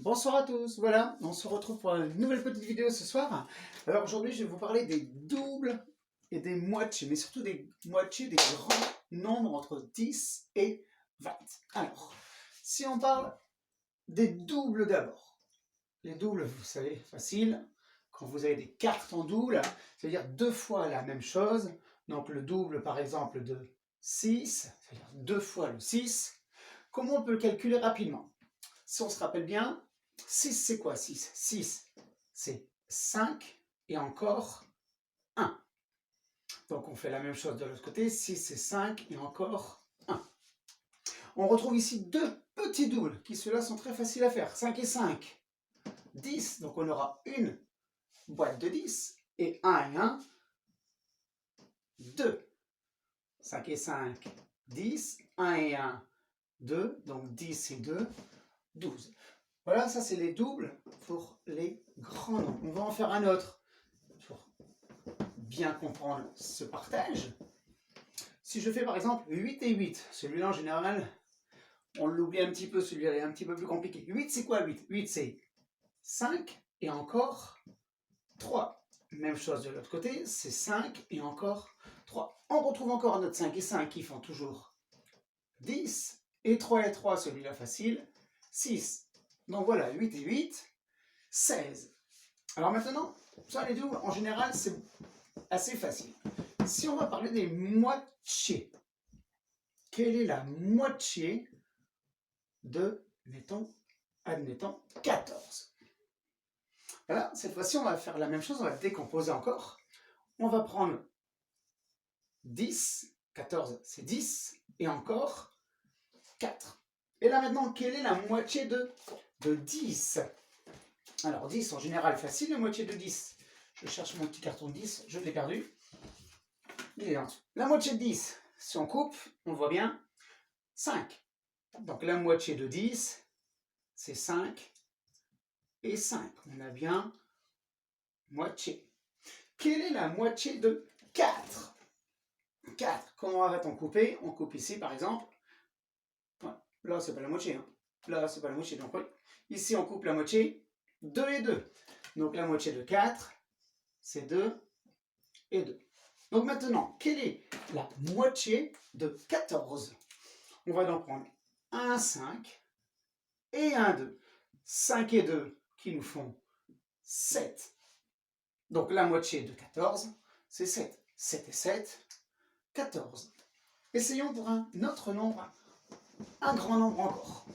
Bonsoir à tous, voilà, on se retrouve pour une nouvelle petite vidéo ce soir. Alors aujourd'hui je vais vous parler des doubles et des moitiés, mais surtout des moitiés des grands nombres entre 10 et 20. Alors, si on parle des doubles d'abord, les doubles, vous savez, facile, quand vous avez des cartes en double, c'est-à-dire deux fois la même chose, donc le double par exemple de 6, c'est-à-dire deux fois le 6, comment on peut le calculer rapidement? Si on se rappelle bien, 6 c'est quoi 6? 6 c'est 5 et encore 1. Donc on fait la même chose de l'autre côté, 6 c'est 5 et encore 1. On retrouve ici deux petits doubles qui ceux-là sont très faciles à faire. 5 et 5, 10, donc on aura une boîte de 10 et 1 et 1, 2. 5 et 5, 10, 1 et 1, 2, donc 10 et 2, 12. Voilà, ça c'est les doubles pour les grands nombres. On va en faire un autre pour bien comprendre ce partage. Si je fais par exemple 8 et 8, celui-là en général, on l'oublie un petit peu, celui-là est un petit peu plus compliqué. 8 c'est quoi 8? 8 c'est 5 et encore 3. Même chose de l'autre côté, c'est 5 et encore 3. On retrouve encore notre 5 et 5 qui font toujours 10. Et 3 et 3, celui-là facile, 6. Donc voilà, 8 et 8, 16. Alors maintenant, ça les doubles, en général, c'est assez facile. Si on va parler des moitiés, quelle est la moitié de, admettons, 14? Voilà, cette fois-ci, on va faire la même chose, on va décomposer encore. On va prendre 10, 14 c'est 10, et encore 4. Et là maintenant, quelle est la moitié de 10? Alors 10 en général facile, la moitié de 10. Je cherche mon petit carton de 10, je l'ai perdu. Il est là en dessous. La moitié de 10, si on coupe, on voit bien, 5. Donc la moitié de 10, c'est 5 et 5. On a bien moitié. Quelle est la moitié de 4? 4, comment va-t-on couper? On coupe ici par exemple. Là, c'est pas la moitié. Hein. Là, c'est pas la moitié. Donc, oui. Ici, on coupe la moitié. 2 et 2. Donc, la moitié de 4, c'est 2 et 2. Donc, maintenant, quelle est la moitié de 14? On va donc prendre un 5 et un 2. 5 et 2 qui nous font 7. Donc, la moitié de 14, c'est 7. 7 et 7, 14. Essayons pour un autre nombre, un grand nombre encore.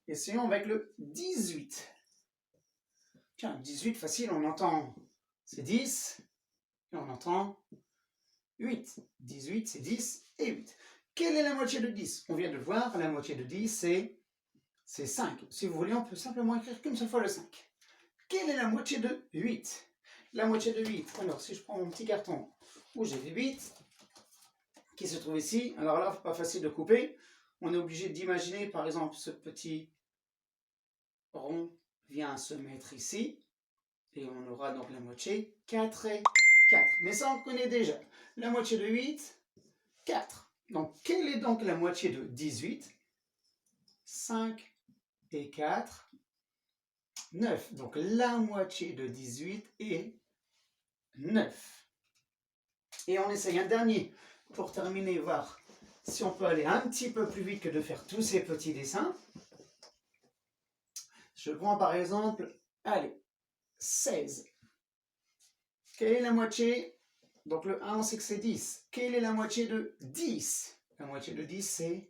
Essayons avec le 18. Tiens, 18, facile, on entend, c'est 10, et on entend 8. 18, c'est 10 et 8. Quelle est la moitié de 10? On vient de voir, la moitié de 10, c'est 5. Si vous voulez, on peut simplement écrire qu'une seule fois le 5. Quelle est la moitié de 8? La moitié de 8, alors si je prends mon petit carton où j'ai les 8, qui se trouve ici, alors là, pas facile de couper. On est obligé d'imaginer, par exemple, ce petit rond vient se mettre ici, et on aura donc la moitié 4 et 4. Mais ça, on connaît déjà. La moitié de 8, 4. Donc, quelle est donc la moitié de 18? 5 et 4, 9. Donc, la moitié de 18 est 9. Et on essaye un dernier pour terminer, voir si on peut aller un petit peu plus vite que de faire tous ces petits dessins. Je prends par exemple, allez, 16. Quelle est la moitié? Donc le 1, on sait que c'est 10. Quelle est la moitié de 10? La moitié de 10, c'est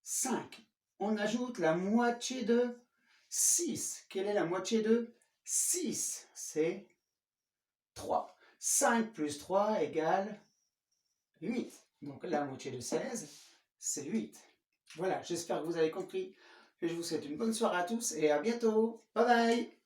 5. On ajoute la moitié de 6. Quelle est la moitié de 6? C'est 3. 5 plus 3 égale 8. Donc la moitié de 16, c'est 8. Voilà, j'espère que vous avez compris. Et je vous souhaite une bonne soirée à tous et à bientôt. Bye bye!